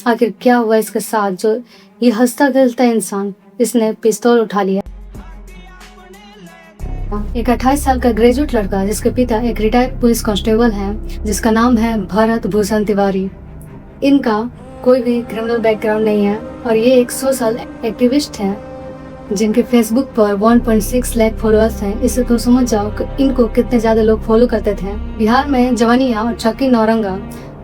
आखिर क्या हुआ इसके साथ जो ये हंसता खेलता इंसान इसने पिस्तौल उठा लिया। एक 28 साल का ग्रेजुएट लड़का जिसके पिता एक रिटायर्ड पुलिस कांस्टेबल हैं, जिसका नाम है भरत भूषण तिवारी। इनका कोई भी क्रिमिनल बैकग्राउंड नहीं है और ये एक सोशल एक्टिविस्ट हैं जिनके फेसबुक पर 1.6 लाख फॉलोअर्स हैं। इससे तुम समझ जाओ कि इनको कितने ज्यादा लोग फॉलो करते थे। बिहार में जवानिया और चक्की नौरंगा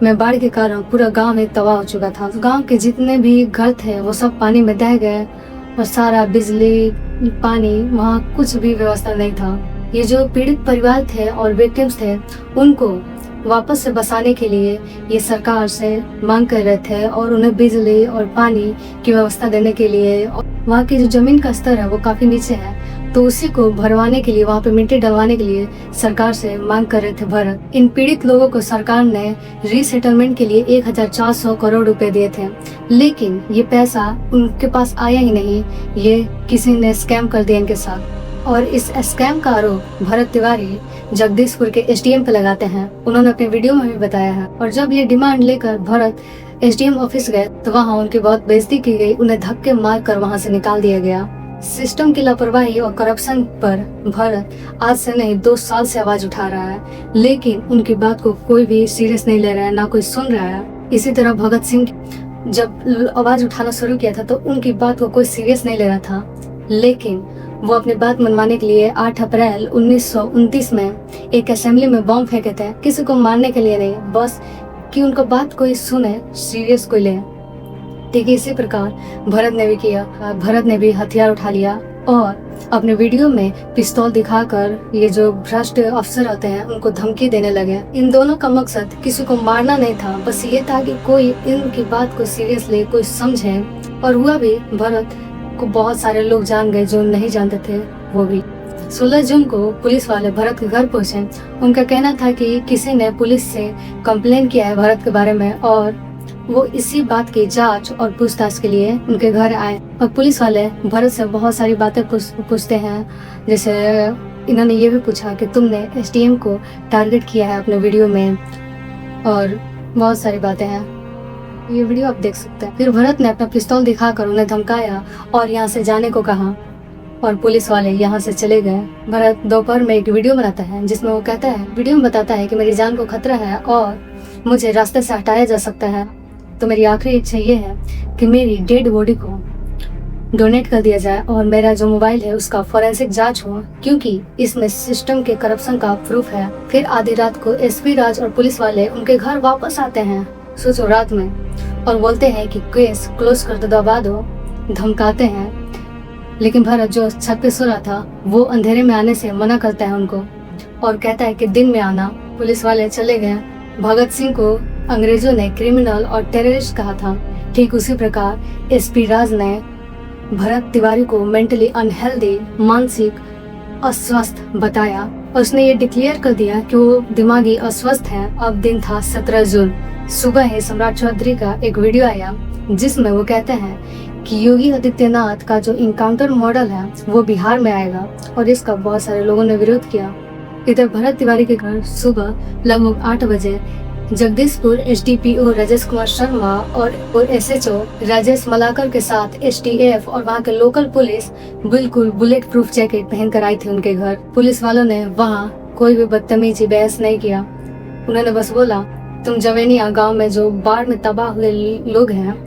में बाढ़ के कारण पूरा गांव में तबाह हो चुका था। गांव के जितने भी घर थे वो सब पानी में दह गए और सारा बिजली पानी वहाँ कुछ भी व्यवस्था नहीं था। ये जो पीड़ित परिवार थे और विक्टिम्स थे उनको वापस से बसाने के लिए ये सरकार से मांग कर रहे थे और उन्हें बिजली और पानी की व्यवस्था देने के लिए। वहाँ की जो जमीन का स्तर है वो काफी नीचे है, तो उसी को भरवाने के लिए वहाँ पे मिट्टी डलवाने के लिए सरकार से मांग कर रहे थे भरत। इन पीड़ित लोगों को सरकार ने रीसेटलमेंट के लिए 1400 करोड़ रुपए दिए थे, लेकिन ये पैसा उनके पास आया ही नहीं। ये किसी ने स्कैम कर दिया इनके साथ और इस स्कैम का आरोप भरत तिवारी जगदीशपुर के एसडीएम पे लगाते हैं। उन्होंने अपने वीडियो में भी बताया है। और जब ये डिमांड लेकर भरत एसडीएम ऑफिस गए तो वहाँ उनकी बहुत बेइज्जती की गई, उन्हें धक्के मार कर वहाँ से निकाल दिया गया। सिस्टम की लापरवाही और करप्शन पर भरत आज से नहीं 2 साल से आवाज उठा रहा है, लेकिन उनकी बात को कोई भी सीरियस नहीं ले रहा है, ना कोई सुन रहा है। इसी तरह भगत सिंह जब आवाज उठाना शुरू किया था तो उनकी बात को कोई सीरियस नहीं ले रहा था, लेकिन वो अपनी बात मनवाने के लिए 8 अप्रैल 1929 में एक असेंबली में बम फेंके थे, किसी को मारने के लिए नहीं, बस कि उनका बात कोई सुने, सीरियस कोई ले। ठीक है, इसी प्रकार भरत ने भी किया। भरत ने भी हथियार उठा लिया और अपने वीडियो में पिस्तौल दिखाकर ये जो भ्रष्ट अफसर होते हैं उनको धमकी देने लगे। इन दोनों का मकसद किसी को मारना नहीं था, बस ये था कि कोई इनकी बात को सीरियस ले, कोई समझे। और हुआ भी, भरत को बहुत सारे लोग जान गए, जो नहीं जानते थे वो भी। 16 जून को पुलिस वाले भरत के घर पहुंचे। उनका कहना था कि किसी ने पुलिस से कंप्लेन किया है भरत के बारे में और वो इसी बात की जांच और पूछताछ के लिए उनके घर आए। और पुलिस वाले भरत से बहुत सारी बातें पूछते हैं, जैसे इन्होंने ये भी पूछा कि तुमने एसडीएम को टारगेट किया है अपने वीडियो में, और बहुत सारी बातें हैं। ये वीडियो आप देख सकते हैं। फिर भरत ने अपना पिस्तौल दिखाकर उन्हें धमकाया और यहाँ से जाने को कहा और पुलिस वाले यहाँ से चले गए। भरत दोपहर में एक वीडियो बनाता है जिसमें वो कहता है, वीडियो में बताता है कि मेरी जान को खतरा है और मुझे रास्ते से हटाया जा सकता है, तो मेरी आखिरी इच्छा ये है कि मेरी डेड बॉडी को डोनेट कर दिया जाए और मेरा जो मोबाइल है उसका फॉरेंसिक जांच हो, क्योंकि इसमें सिस्टम के करप्शन का प्रूफ है। फिर आधी रात को एसपी राज और पुलिस वाले उनके घर वापस आते हैं, सोचो रात में, और बोलते हैं कि केस क्लोज कर दबा दो, धमकाते हैं। लेकिन भरत जो छत पे सो रहा था वो अंधेरे में आने से मना करता है उनको और कहता है कि दिन में आना। पुलिस वाले चले गए। भगत सिंह को अंग्रेजों ने क्रिमिनल और टेररिस्ट कहा था, ठीक उसी प्रकार एसपी राज ने भरत तिवारी को मेंटली अनहेल्दी, मानसिक अस्वस्थ बताया और उसने ये डिक्लेयर कर दिया कि वो दिमागी अस्वस्थ है। अब दिन था 17 जून। सुबह ही सम्राट चौधरी का एक वीडियो आया जिसमें वो कहते हैं कि योगी आदित्यनाथ का जो इनकाउंटर मॉडल है वो बिहार में आएगा, और इसका बहुत सारे लोगों ने विरोध किया। इधर भरत तिवारी के घर सुबह लगभग 8 बजे जगदीशपुर एसडीपीओ राजेश कुमार शर्मा और एसएचओ राजेश मलाकर के साथ एसटीएफ और वहाँ के लोकल पुलिस बिल्कुल बुलेट प्रूफ जैकेट पहनकर आई थी उनके घर। पुलिस वालों ने वहाँ कोई भी बदतमीजी बहस नहीं किया, उन्होंने बस बोला, तुम जवेनिया गांव में जो बाढ़ में तबाह हुए लोग हैं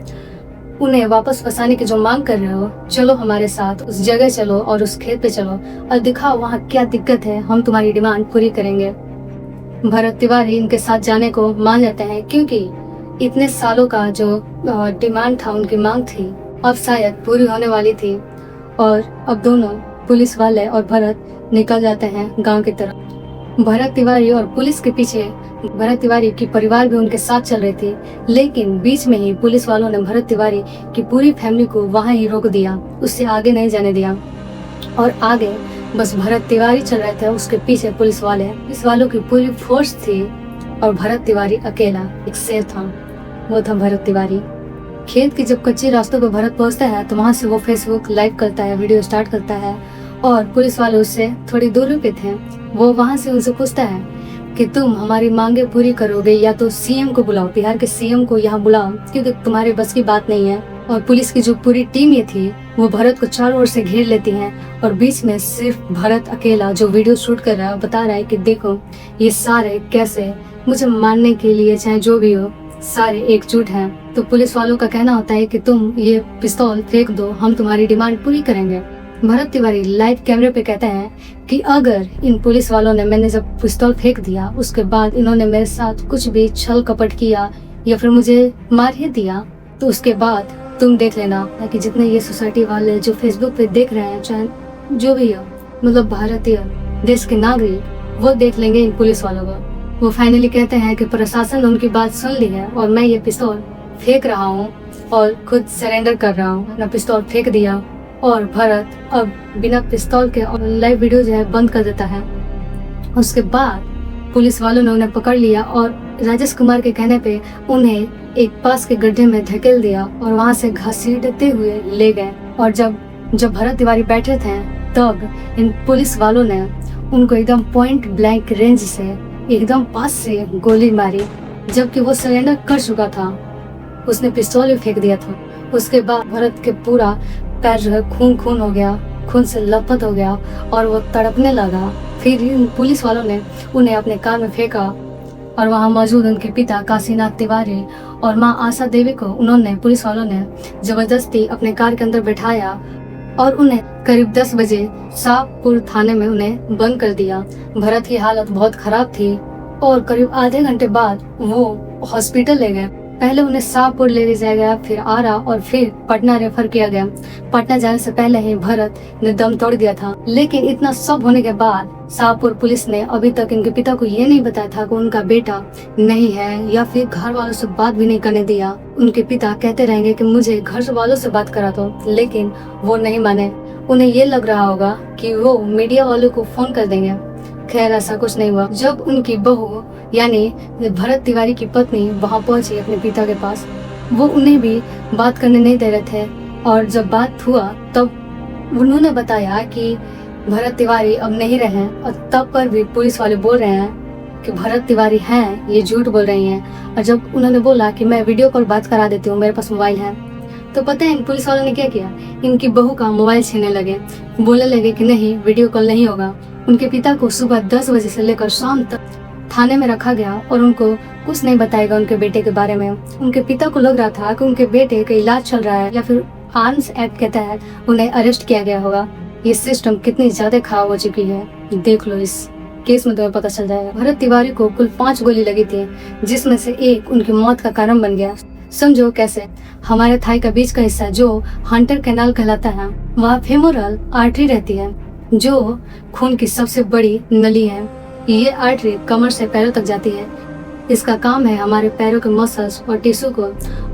उन्हें वापस बसाने की जो मांग कर रहे हो, चलो हमारे साथ उस जगह चलो और उस खेत पे चलो और दिखाओ वहाँ क्या दिक्कत है, हम तुम्हारी डिमांड पूरी करेंगे। भरत तिवारी इनके साथ जाने को मान जाते हैं क्योंकि इतने सालों का जो डिमांड था, उनकी मांग थी, अब शायद पूरी होने वाली थी। और अब दोनों पुलिस वाले और भरत निकल जाते हैं गांव की तरफ। भरत तिवारी और पुलिस के पीछे भरत तिवारी की परिवार भी उनके साथ चल रही थी, लेकिन बीच में ही पुलिस वालों ने भरत तिवारी की पूरी फैमिली को वहां ही रोक दिया, उससे आगे नहीं जाने दिया। और आगे बस भरत तिवारी चल रहे थे, उसके पीछे पुलिस वालों की पूरी फोर्स थी और भरत तिवारी अकेला एक शेर था, वो था भरत तिवारी। खेत की जब कच्चे रास्तों पर भरत पहुंचता है तो वहां से वो फेसबुक लाइव करता है, वीडियो स्टार्ट करता है और पुलिस वाले उससे थोड़ी दूरी पे थे। वो वहां से उनसे पूछता है कि तुम हमारी मांगे पूरी करोगे या तो सीएम को बुलाओ, बिहार के सीएम को यहाँ बुलाओ, क्योंकि तुम्हारे बस की बात नहीं है। और पुलिस की जो पूरी टीम ये थी वो भरत को चारों ओर से घेर लेती है और बीच में सिर्फ भरत अकेला जो वीडियो शूट कर रहा है बता रहा है कि देखो ये सारे कैसे मुझे मारने के लिए चाहे जो भी हो सारे एकजुट हैं। तो पुलिस वालों का कहना होता है कि तुम ये पिस्तौल फेंक दो, हम तुम्हारी डिमांड पूरी करेंगे। भरत तिवारी लाइव कैमरे पे कहते हैं कि अगर इन पुलिस वालों ने मैंने जब पिस्तौल फेंक दिया उसके बाद इन्होंने मेरे साथ कुछ भी छल कपट किया या फिर मुझे मार ही दिया तो उसके बाद तुम देख लेना कि जितने ये सोसाइटी वाले जो फेसबुक पे देख रहे हैं चाहे जो भी हो मतलब भारतीय देश के नागरिक वो देख लेंगे इन पुलिस वालों को। वो फाइनली कहते हैं कि प्रशासन ने उनकी बात सुन ली है और मैं ये पिस्तौल फेंक रहा हूँ और खुद सरेंडर कर रहा हूँ। अपना पिस्तौल फेंक दिया और भरत अब बिना पिस्तौल के लाइव वीडियो जो है बंद कर देता है। उसके बाद पुलिस वालों ने उन्हें पकड़ लिया और राजेश कुमार के कहने पे उन्हें एक पास के गड्ढे में धकेल दिया और वहां से घसीटते हुए ले गए। और जब भरत तिवारी बैठे थे तब इन पुलिस वालों ने उनको एकदम पॉइंट ब्लैंक रेंज से एकदम पास से गोली मारी, जबकि वो सरेंडर कर चुका था, उसने पिस्तौल भी फेंक दिया था। उसके बाद भरत के पूरा पैर जो है खून हो गया, खून से लथपथ हो गया और वो तड़पने लगा। फिर इन पुलिस वालों ने उन्हें अपने कार में फेंका और वहां मौजूद उनके पिता काशीनाथ तिवारी और मां आशा देवी को उन्होंने पुलिस वालों ने जबरदस्ती अपने कार के अंदर बैठाया और उन्हें करीब 10 बजे शाहपुर थाने में उन्हें बंद कर दिया। भरत की हालत बहुत खराब थी और करीब आधे घंटे बाद वो हॉस्पिटल ले गए। पहले उन्हें शाहपुर ले जाया गया, फिर आरा और फिर पटना रेफर किया गया। पटना जाने से पहले ही भरत ने दम तोड़ दिया था, लेकिन इतना सब होने के बाद शाहपुर पुलिस ने अभी तक इनके पिता को ये नहीं बताया था कि उनका बेटा नहीं है या फिर घर वालों से बात भी नहीं करने दिया। उनके पिता कहते रहेंगे कि मुझे घर वालों से बात करा दो, लेकिन वो नहीं माने। उन्हें ये लग रहा होगा कि वो मीडिया वालों को फोन कर देंगे। खैर ऐसा कुछ नहीं हुआ। जब उनकी बहू यानी भरत तिवारी की पत्नी वहां पहुंची अपने पिता के पास, वो उन्हें भी बात करने नहीं दे रहे थे और जब बात हुआ तब उन्होंने बताया कि भरत तिवारी अब नहीं रहे और तब पर भी पुलिस वाले बोल रहे हैं कि भरत तिवारी हैं, ये झूठ बोल रही हैं। और जब उन्होंने बोला कि मैं वीडियो कॉल बात करा देती हूँ, मेरे पास मोबाइल है, तो पता है इन पुलिस वालों ने क्या किया, इनकी बहू का मोबाइल छीनने लगे, बोलने लगे कि नहीं वीडियो कॉल नहीं होगा। उनके पिता को सुबह 10 बजे से लेकर शाम तक थाने में रखा गया और उनको कुछ नहीं बताएगा उनके बेटे के बारे में। उनके पिता को लग रहा था कि उनके बेटे का इलाज चल रहा है या फिर आर्म्स एक्ट के तहत उन्हें अरेस्ट किया गया होगा। ये सिस्टम कितनी ज्यादा खराब हो चुकी है देख लो, इस केस में तुम्हें पता चल जाएगा। भरत तिवारी को कुल 5 गोली लगी थी, जिसमें से एक उनकी मौत का कारण बन गया। समझो कैसे, हमारे थाई का बीच का हिस्सा जो हंटर कैनाल कहलाता है, वहाँ फेमोरल आर्टरी रहती है जो खून की सबसे बड़ी नली है। ये आर्टरी कमर से पैरों तक जाती है। इसका काम है हमारे पैरों के मसल्स और टिश्यू को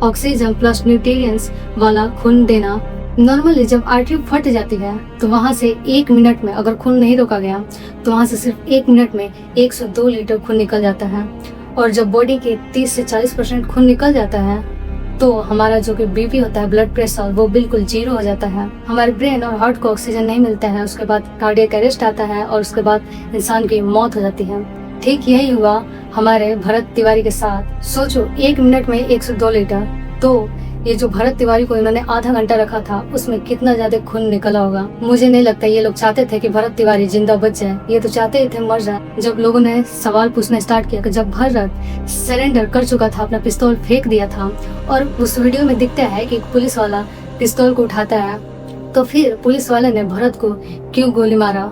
ऑक्सीजन प्लस न्यूट्रिएंट्स वाला खून देना। नॉर्मली जब आर्टरी फट जाती है तो वहाँ से 1 मिनट में अगर खून नहीं रोका गया तो वहाँ से सिर्फ 1 मिनट में 102 लीटर खून निकल जाता है। और जब बॉडी के 30 से 40% खून निकल जाता है तो हमारा जो कि बीपी होता है, ब्लड प्रेशर, वो बिल्कुल 0 हो जाता है। हमारे ब्रेन और हार्ट को ऑक्सीजन नहीं मिलता है, उसके बाद कार्डियक अरेस्ट आता है और उसके बाद इंसान की मौत हो जाती है। ठीक यही हुआ हमारे भरत तिवारी के साथ। सोचो 1 मिनट में 102 लीटर, तो ये जो भरत तिवारी को इन्होंने आधा घंटा रखा था उसमें कितना ज्यादा खून निकला होगा। मुझे नहीं लगता ये लोग चाहते थे कि भरत तिवारी जिंदा बच जाए, ये तो चाहते ही थे मर जाए। जब लोगों ने सवाल पूछना स्टार्ट किया कि जब भरत सरेंडर कर चुका था, अपना पिस्तौल फेंक दिया था और उस वीडियो में दिखता है कि एक पुलिस वाला पिस्तौल को उठाता है, तो फिर पुलिस वाले ने भरत को क्यों गोली मारा।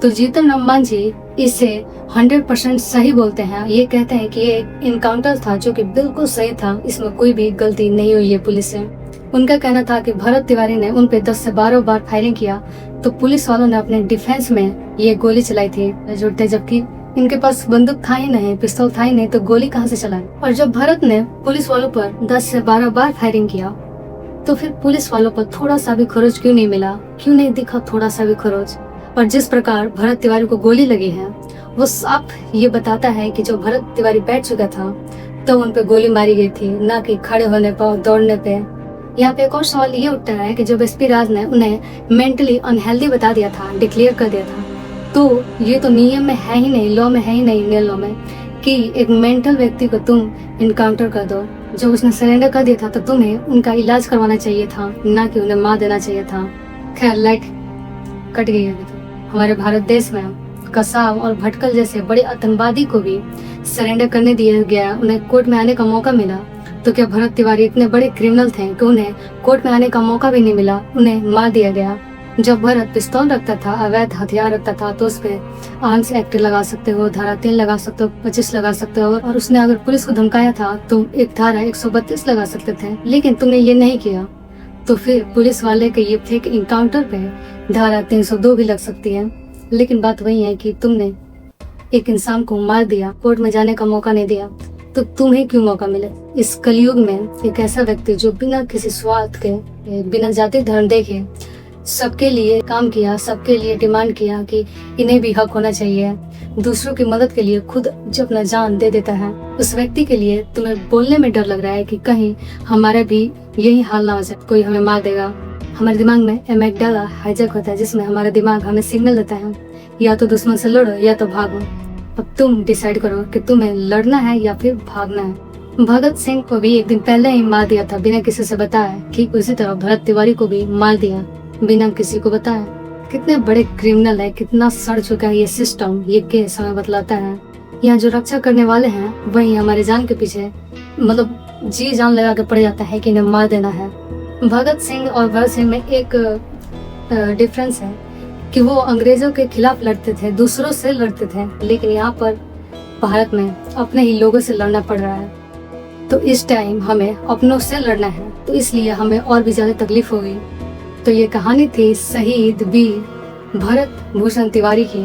तो जीतन राम मांझी इसे 100% सही बोलते हैं। ये कहते हैं कि ये एक इनकाउंटर था जो कि बिल्कुल सही था, इसमें कोई भी गलती नहीं हुई है पुलिस से। उनका कहना था कि भरत तिवारी ने उन पे 10 से 12 बार फायरिंग किया तो पुलिस वालों ने अपने डिफेंस में ये गोली चलाई थी जुड़ते, जबकि इनके पास बंदूक था ही नहीं, पिस्तौल था ही नहीं, तो गोली कहाँ से चलाई। और जब भरत ने पुलिस वालों पर 10 से 12 बार फायरिंग किया तो फिर पुलिस वालों पर थोड़ा सा भी खरोच क्यों नहीं मिला, क्यों नहीं दिखा थोड़ा सा भी खरोच। और जिस प्रकार भरत तिवारी को गोली लगी है वो साफ ये बताता है कि जो भरत तिवारी बैठ चुका था तो उन पे गोली मारी गई थी, ना कि खड़े होने पर और दौड़ने पे। यहाँ पे एक और सवाल ये उठता है कि जब एसपी राज ने उन्हें मेंटली अनहेल्दी बता दिया था, डिक्लेयर कर दिया था, तो ये तो नियम में है ही नहीं, लॉ में है ही नहीं, इंडियन लॉ में, कि एक मेंटल व्यक्ति को तुम इनकाउंटर कर दो। जब उसने सरेंडर कर दिया था तो तुम्हें उनका इलाज करवाना चाहिए था, ना कि उन्हें मार देना चाहिए था। खैर लाइट कट गई है अभी तो। हमारे भारत देश में कसाब और भटकल जैसे बड़े आतंकवादी को भी सरेंडर करने दिया गया, उन्हें कोर्ट में आने का मौका मिला। तो क्या भरत तिवारी इतने बड़े क्रिमिनल थे कि उन्हें कोर्ट में आने का मौका भी नहीं मिला, उन्हें मार दिया गया। जब भरत पिस्तौल रखता था, अवैध हथियार रखता था, तो उस पे आर्म्स एक्ट लगा सकते हो, धारा 3 लगा सकते हो, 25 लगा सकते हो, और उसने अगर पुलिस को धमकाया था तो एक धारा 132 लगा सकते थे। लेकिन तुमने ये नहीं किया, तो फिर पुलिस वाले के ये फेक इनकाउंटर पे धारा 302 भी लग सकती है। लेकिन बात वही है कि तुमने एक इंसान को मार दिया, कोर्ट में जाने का मौका नहीं दिया, तो तुम्हें क्यों मौका मिले? इस कलयुग में एक ऐसा व्यक्ति जो बिना किसी स्वार्थ के, बिना जाति धर्म देखे सबके लिए काम किया, सबके लिए डिमांड किया कि इन्हें भी हक होना चाहिए, दूसरों की मदद के लिए खुद जब अपना जान दे देता है, उस व्यक्ति के लिए तुम्हें बोलने में डर लग रहा है कि कहीं हमारा भी यही हाल ना हो जाए, कोई हमें मार देगा। हमारे दिमाग में एमिगडाला हाईजैक होता है, जिसमें हमारा दिमाग हमें सिग्नल देता है या तो दुश्मन से लड़ो या तो भागो। अब तुम डिसाइड करो कि तुम्हें लड़ना है या फिर भागना है। भगत सिंह को भी एक दिन पहले ही मार दिया था बिना किसी से बताए, ठीक उसी तरह भरत तिवारी को भी मार दिया बिना किसी को बताए। कितने बड़े क्रिमिनल है, कितना सड़ चुका है ये सिस्टम, ये केस हमें बतलाता है। यहाँ जो रक्षा करने वाले हैं वही हमारे जान के पीछे मतलब जी जान लगा के पड़ जाता है कि इन्हें मार देना है। भगत सिंह और भरत सिंह में एक डिफरेंस है कि वो अंग्रेजों के खिलाफ लड़ते थे, दूसरों से लड़ते थे, लेकिन यहाँ पर भारत में अपने ही लोगों से लड़ना पड़ रहा है। तो इस टाइम हमें अपनों से लड़ना है, तो इसलिए हमें और भी ज्यादा तकलीफ होगी। तो ये कहानी थी शहीद वीर भरत भूषण तिवारी की।